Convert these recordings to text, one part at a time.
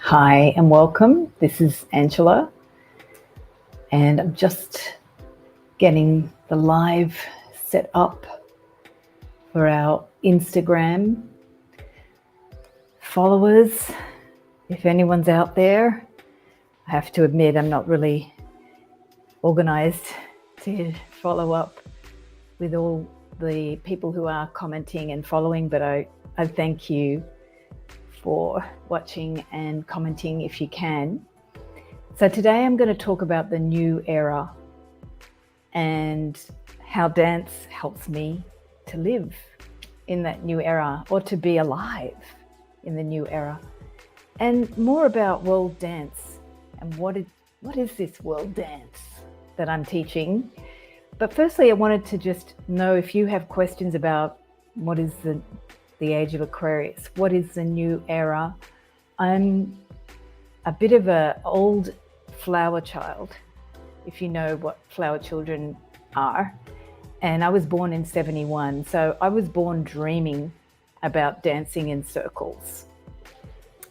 Hi and welcome. This is Angela, and I'm just getting the live set up for our Instagram followers. If anyone's out there, I have to admit I'm not really organized to follow up with all the people who are commenting and following, but I thank you for watching and commenting if you can. So today I'm going to talk about the new era and how dance helps me to live in that new era, or to be alive in the new era, and more about world dance and what is this world dance that I'm teaching. But firstly, I wanted to just know if you have questions about what is the age of Aquarius, what is the new era. I'm a bit of an old flower child, if you know what flower children are. And I was born in 71. So I was born dreaming about dancing in circles.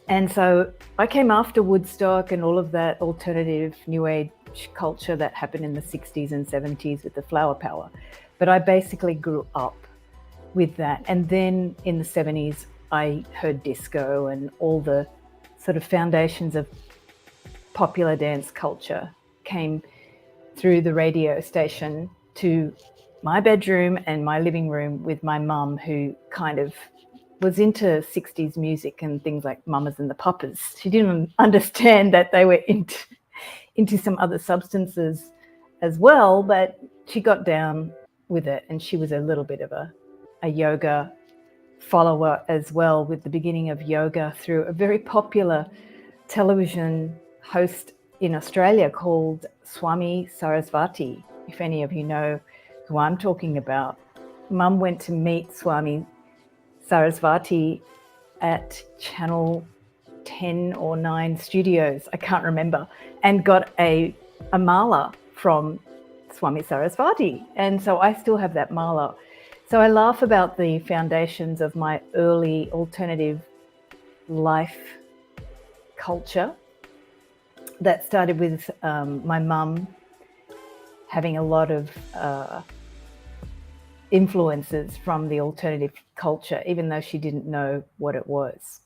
And so I came after Woodstock and all of that alternative new age culture that happened in the 60s and 70s with the flower power. But I basically grew up with that. And then in the 70s, I heard disco, and all the sort of foundations of popular dance culture came through the radio station to my bedroom and my living room with my mum, who kind of was into 60s music and things like Mamas and the Papas. She didn't understand that they were into some other substances as well, but she got down with it, and she was a little bit of a yoga follower as well, with the beginning of yoga through a very popular television host in Australia called Swami Sarasvati, if any of you know who I'm talking about. Mum went to meet Swami Sarasvati at Channel 10 or 9 studios, I can't remember, and got a mala from Swami Sarasvati. And so I still have that mala. So I laugh about the foundations of my early alternative life culture that started with my mum having a lot of influences from the alternative culture, even though she didn't know what it was.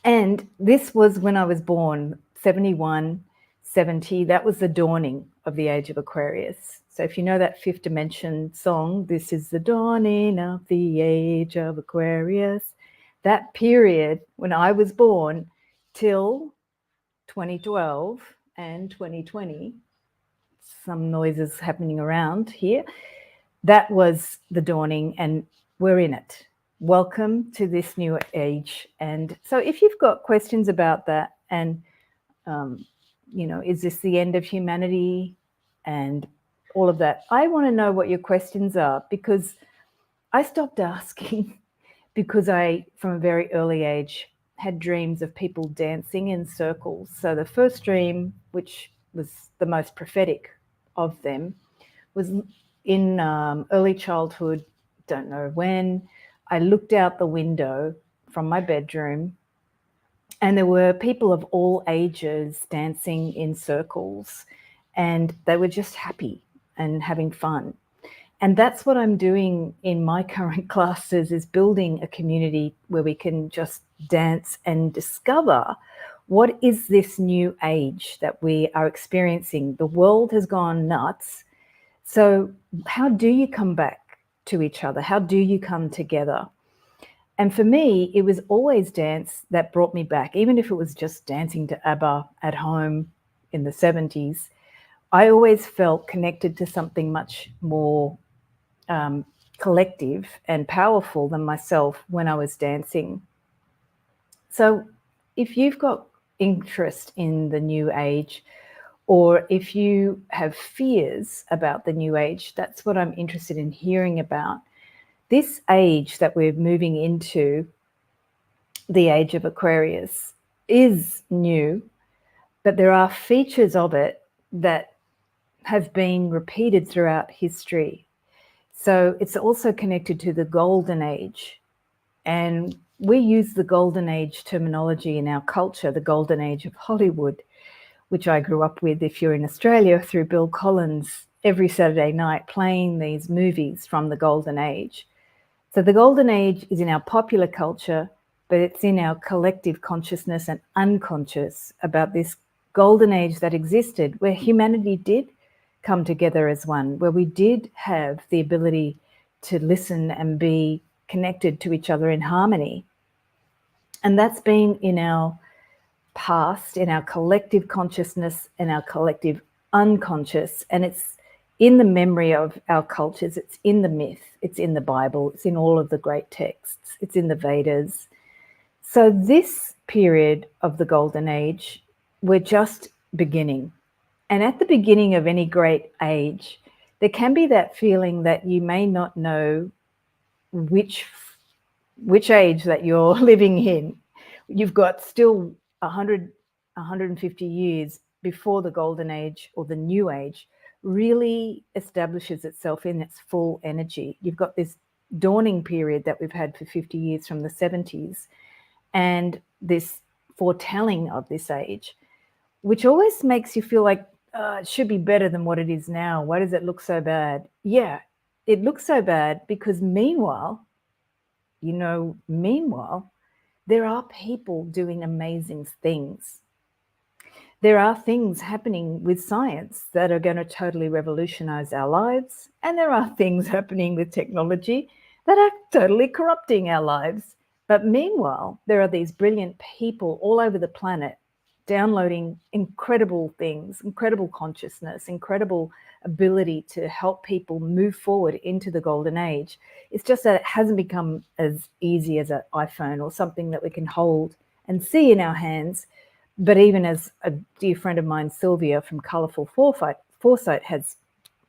And this was when I was born, 71, 70. That was the dawning of the age of Aquarius. So if you know that Fifth Dimension song, this is the dawning of the age of Aquarius. That period when I was born till 2012 and 2020, some noises happening around here, that was the dawning, and we're in it. Welcome to this new age. And so if you've got questions about that, and is this the end of humanity and all of that, I want to know what your questions are, because I stopped asking because I, from a very early age, had dreams of people dancing in circles. So the first dream, which was the most prophetic of them, was in early childhood, don't know when. I looked out the window from my bedroom, and there were people of all ages dancing in circles, and they were just happy and having fun. And that's what I'm doing in my current classes, is building a community where we can just dance and discover what is this new age that we are experiencing. The world has gone nuts. So how do you come back to each other? How do you come together? And for me, it was always dance that brought me back, even if it was just dancing to ABBA at home in the 70s. I always felt connected to something much more collective and powerful than myself when I was dancing. So if you've got interest in the new age, or if you have fears about the new age, that's what I'm interested in hearing about. This age that we're moving into, the age of Aquarius, is new, but there are features of it that have been repeated throughout history. So it's also connected to the golden age. And we use the golden age terminology in our culture, the golden age of Hollywood, which I grew up with, if you're in Australia, through Bill Collins every Saturday night playing these movies from the golden age. So the golden age is in our popular culture, but it's in our collective consciousness and unconscious about this golden age that existed where humanity did come together as one, where we did have the ability to listen and be connected to each other in harmony. And that's been in our past, in our collective consciousness and our collective unconscious. And it's in the memory of our cultures. It's in the myth. It's in the Bible. It's in all of the great texts. It's in the Vedas. So this period of the golden age, we're just beginning. And at the beginning of any great age, there can be that feeling that you may not know which age that you're living in. You've got still 100, 150 years before the golden age or the new age really establishes itself in its full energy. You've got this dawning period that we've had for 50 years from the 70s and this foretelling of this age, which always makes you feel like it should be better than what it is now. Why does it look so bad? Yeah, it looks so bad because meanwhile, there are people doing amazing things. There are things happening with science that are going to totally revolutionize our lives. And there are things happening with technology that are totally corrupting our lives. But meanwhile, there are these brilliant people all over the planet downloading incredible things, incredible consciousness, incredible ability to help people move forward into the golden age. It's just that it hasn't become as easy as an iPhone or something that we can hold and see in our hands. But even as a dear friend of mine, Sylvia from Colourful Foresight has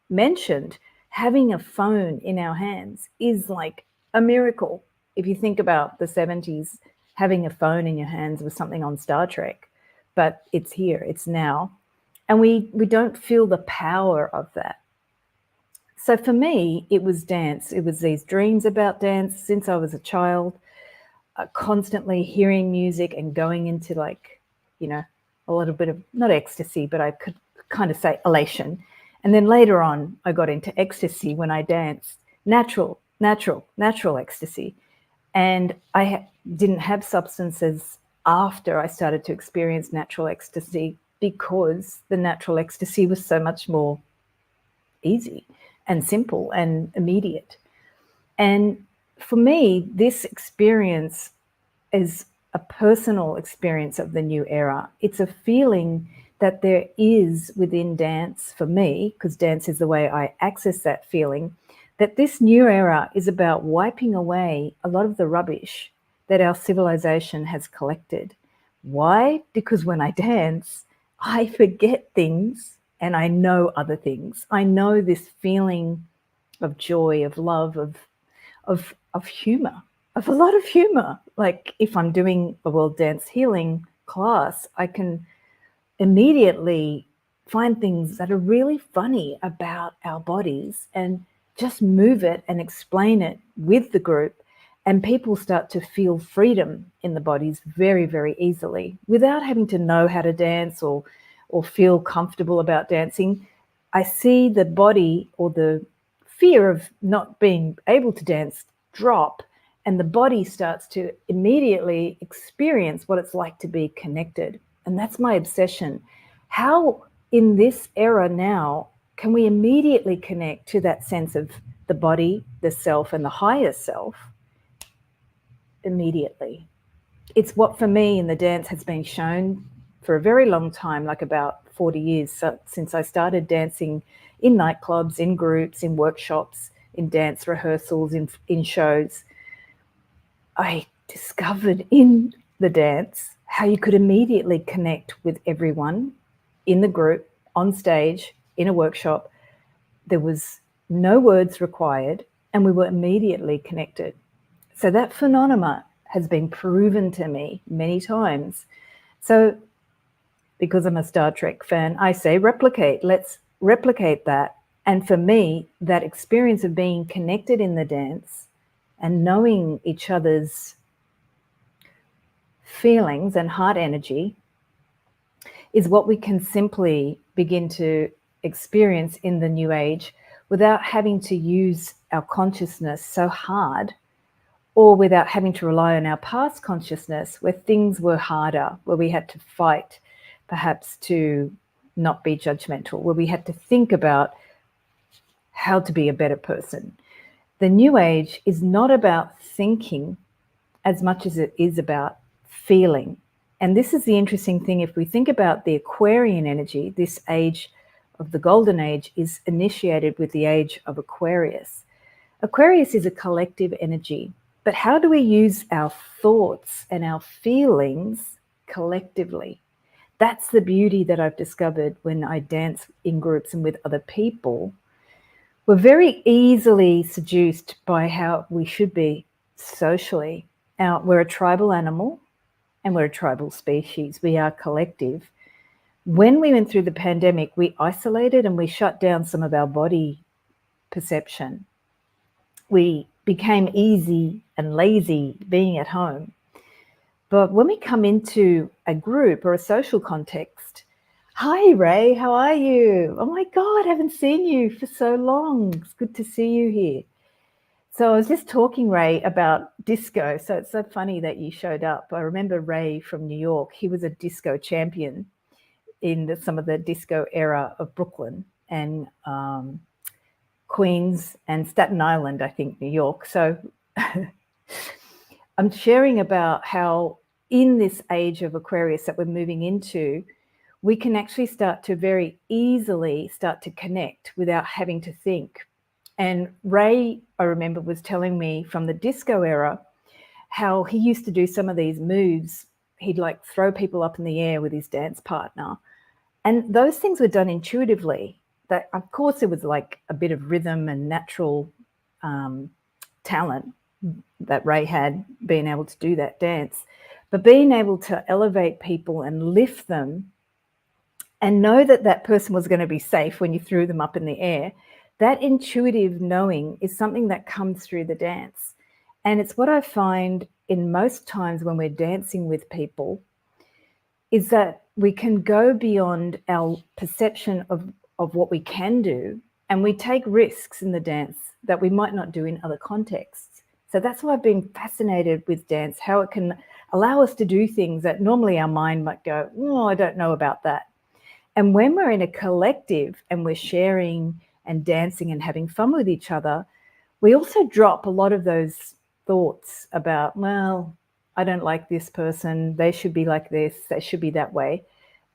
mentioned, having a phone in our hands is like a miracle. If you think about the 70s, having a phone in your hands was something on Star Trek, but it's here, it's now. And we don't feel the power of that. So for me, it was dance. It was these dreams about dance since I was a child, constantly hearing music and going into a little bit of, not ecstasy, but I could kind of say elation. And then later on, I got into ecstasy when I danced, natural ecstasy. And I didn't have substances after I started to experience natural ecstasy because the natural ecstasy was so much more easy and simple and immediate. And for me, this experience is a personal experience of the new era. It's a feeling that there is within dance for me, because dance is the way I access that feeling, that this new era is about wiping away a lot of the rubbish that our civilization has collected. Why? Because when I dance, I forget things and I know other things. I know this feeling of joy, of love, of humor, of a lot of humor. Like if I'm doing a world dance healing class, I can immediately find things that are really funny about our bodies and just move it and explain it with the group. And people start to feel freedom in the bodies very, very easily without having to know how to dance or feel comfortable about dancing. I see the body or the fear of not being able to dance drop, and the body starts to immediately experience what it's like to be connected. And that's my obsession. How in this era now can we immediately connect to that sense of the body, the self, and the higher self immediately? It's what for me in the dance has been shown for a very long time, like about 40 years since I started dancing in nightclubs, in groups, in workshops, in dance rehearsals, in shows. I discovered in the dance how you could immediately connect with everyone in the group, on stage, in a workshop. There was no words required, and we were immediately connected. So that phenomenon has been proven to me many times. So because I'm a Star Trek fan, I say replicate. Let's replicate that. And for me, that experience of being connected in the dance and knowing each other's feelings and heart energy is what we can simply begin to experience in the new age without having to use our consciousness so hard, or without having to rely on our past consciousness where things were harder, where we had to fight perhaps to not be judgmental, where we had to think about how to be a better person. The new age is not about thinking as much as it is about feeling. And this is the interesting thing. If we think about the Aquarian energy, this age of the golden age is initiated with the age of Aquarius. Aquarius is a collective energy, but how do we use our thoughts and our feelings collectively? That's the beauty that I've discovered when I dance in groups and with other people. We're very easily seduced by how we should be socially. We're a tribal animal and we're a tribal species. We are collective. When we went through the pandemic, we isolated and we shut down some of our body perception. We became easy and lazy being at home. But when we come into a group or a social context, hi, Ray, how are you? Oh my God, I haven't seen you for so long. It's good to see you here. So I was just talking, Ray, about disco. So it's so funny that you showed up. I remember Ray from New York. He was a disco champion in some of the disco era of Brooklyn and Queens and Staten Island, I think, New York. So I'm sharing about how in this age of Aquarius that we're moving into, we can actually start to very easily start to connect without having to think. And Ray, I remember, was telling me from the disco era how he used to do some of these moves. He'd like throw people up in the air with his dance partner. And those things were done intuitively. That, of course, it was like a bit of rhythm and natural talent that Ray had, being able to do that dance. But being able to elevate people and lift them and know that that person was going to be safe when you threw them up in the air, that intuitive knowing is something that comes through the dance. And it's what I find in most times when we're dancing with people is that we can go beyond our perception of what we can do, and we take risks in the dance that we might not do in other contexts. So that's why I've been fascinated with dance, how it can allow us to do things that normally our mind might go, oh, I don't know about that. And when we're in a collective and we're sharing and dancing and having fun with each other, we also drop a lot of those thoughts about, well, I don't like this person, they should be like this, they should be that way.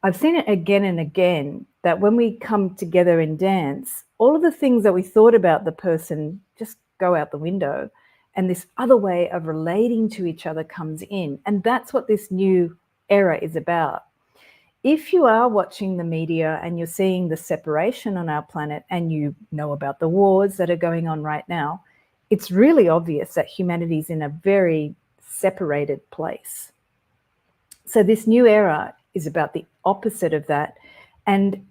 I've seen it again and again that when we come together in dance, all of the things that we thought about the person just go out the window, and this other way of relating to each other comes in. And that's what this new era is about. If you are watching the media and you're seeing the separation on our planet, and you know about the wars that are going on right now, it's really obvious that humanity's in a very separated place. So this new era is about the opposite of that. And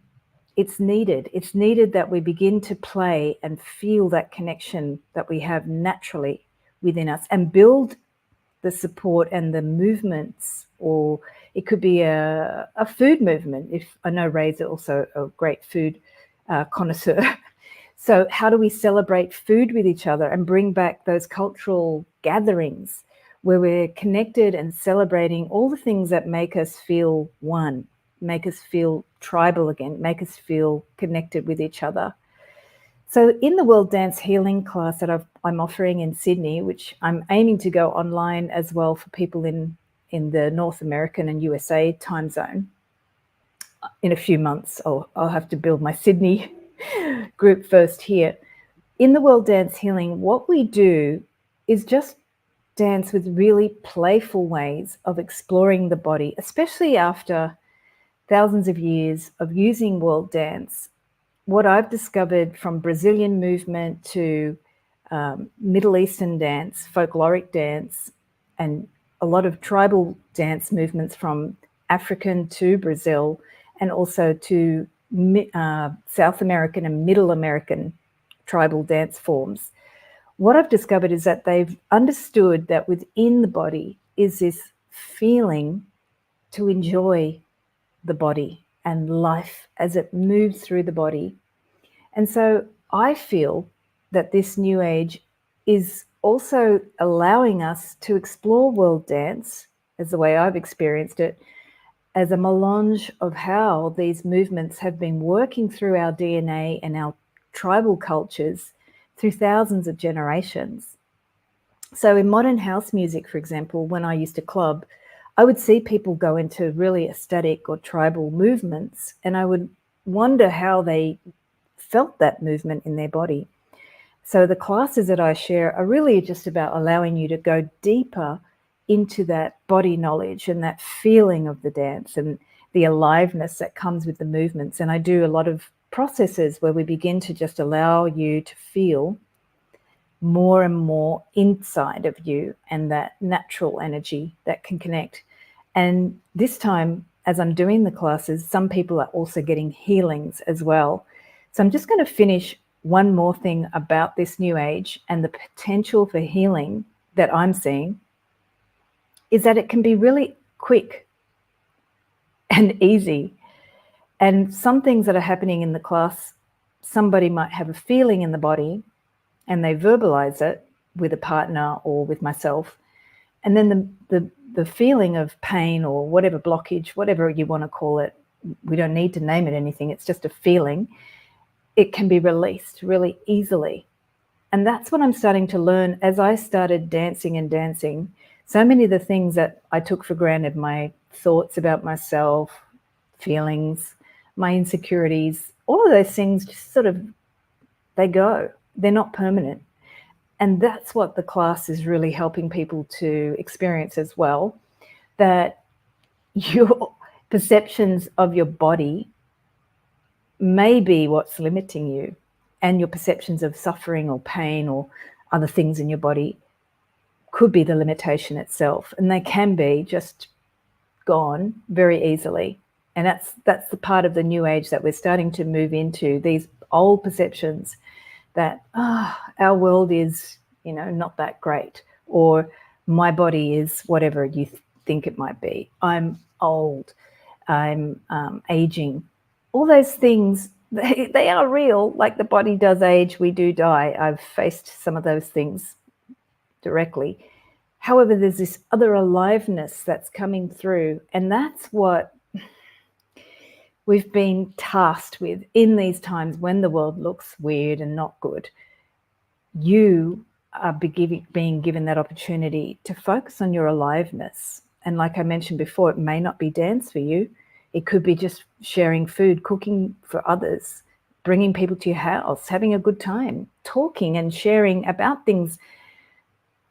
it's needed. It's needed that we begin to play and feel that connection that we have naturally within us and build the support and the movements, or it could be a food movement. If I know Ray's also a great food connoisseur. So how do we celebrate food with each other and bring back those cultural gatherings where we're connected and celebrating all the things that make us feel one, make us feel tribal again, make us feel connected with each other. So in the World Dance Healing class that I'm offering in Sydney, which I'm aiming to go online as well for people in the North American and USA time zone, in a few months, I'll have to build my Sydney group first here. In the World Dance Healing, what we do is just dance with really playful ways of exploring the body, especially after thousands of years of using world dance. What I've discovered from Brazilian movement to Middle Eastern dance, folkloric dance, and a lot of tribal dance movements from African to Brazil, and also to South American and Middle American tribal dance forms. What I've discovered is that they've understood that within the body is this feeling to enjoy the body and life as it moves through the body. And so I feel that this new age is also allowing us to explore world dance, as the way I've experienced it, as a melange of how these movements have been working through our DNA and our tribal cultures through thousands of generations. So in modern house music, for example, when I used to club, I would see people go into really ecstatic or tribal movements, and I would wonder how they felt that movement in their body. So the classes that I share are really just about allowing you to go deeper into that body knowledge and that feeling of the dance and the aliveness that comes with the movements. And I do a lot of processes where we begin to just allow you to feel more and more inside of you and that natural energy that can connect. And this time, as I'm doing the classes, some people are also getting healings as well. So I'm just going to finish one more thing about this new age and the potential for healing that I'm seeing is that it can be really quick and easy. And some things that are happening in the class, somebody might have a feeling in the body and they verbalize it with a partner or with myself. And then the feeling of pain or whatever blockage, whatever you want to call it, we don't need to name it anything, it's just a feeling, it can be released really easily. And that's what I'm starting to learn as I started dancing and dancing. So many of the things that I took for granted, my thoughts about myself, feelings, my insecurities, all of those things just sort of, they go. They're not permanent. And that's what the class is really helping people to experience as well, that your perceptions of your body may be what's limiting you, and your perceptions of suffering or pain or other things in your body could be the limitation itself, and they can be just gone very easily. And that's the part of the new age that we're starting to move into, these old perceptions that our world is, not that great, or my body is whatever you think it might be. I'm old, I'm aging. All those things, they are real. Like the body does age, we do die. I've faced some of those things directly. However, there's this other aliveness that's coming through, and that's what we've been tasked with in these times when the world looks weird and not good. You are being given that opportunity to focus on your aliveness. And like I mentioned before, it may not be dance for you. It could be just sharing food, cooking for others, bringing people to your house, having a good time, talking and sharing about things,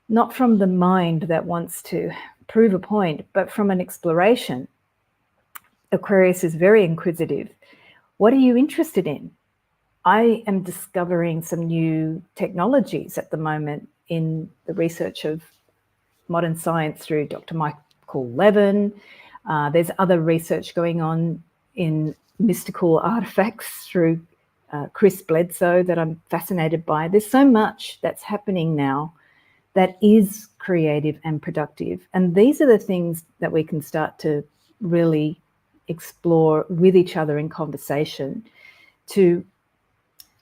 not from the mind that wants to prove a point, but from an exploration. Aquarius is very inquisitive. What are you interested in? I am discovering some new technologies at the moment in the research of modern science through Dr. Michael Levin. There's other research going on in mystical artifacts through Chris Bledsoe that I'm fascinated by. There's so much that's happening now that is creative and productive. And these are the things that we can start to really explore with each other in conversation to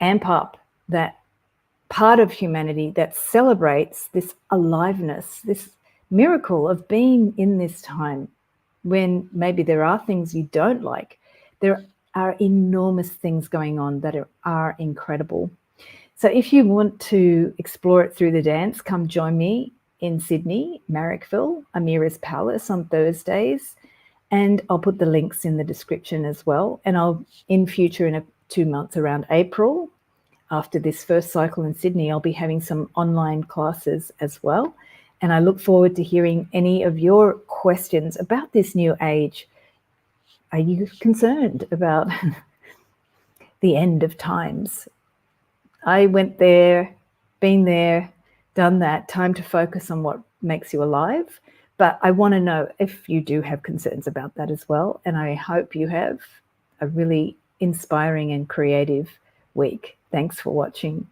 amp up that part of humanity that celebrates this aliveness, this miracle of being in this time when maybe there are things you don't like. There are enormous things going on that are incredible. So if you want to explore it through the dance, come join me in Sydney, Marrickville, Amira's Palace on Thursdays. And I'll put the links in the description as well. And I'll, in future, in 2 months around April, after this first cycle in Sydney, I'll be having some online classes as well. And I look forward to hearing any of your questions about this new age. Are you concerned about the end of times? I went there, been there, done that. Time to focus on what makes you alive. But I want to know if you do have concerns about that as well. And I hope you have a really inspiring and creative week. Thanks for watching.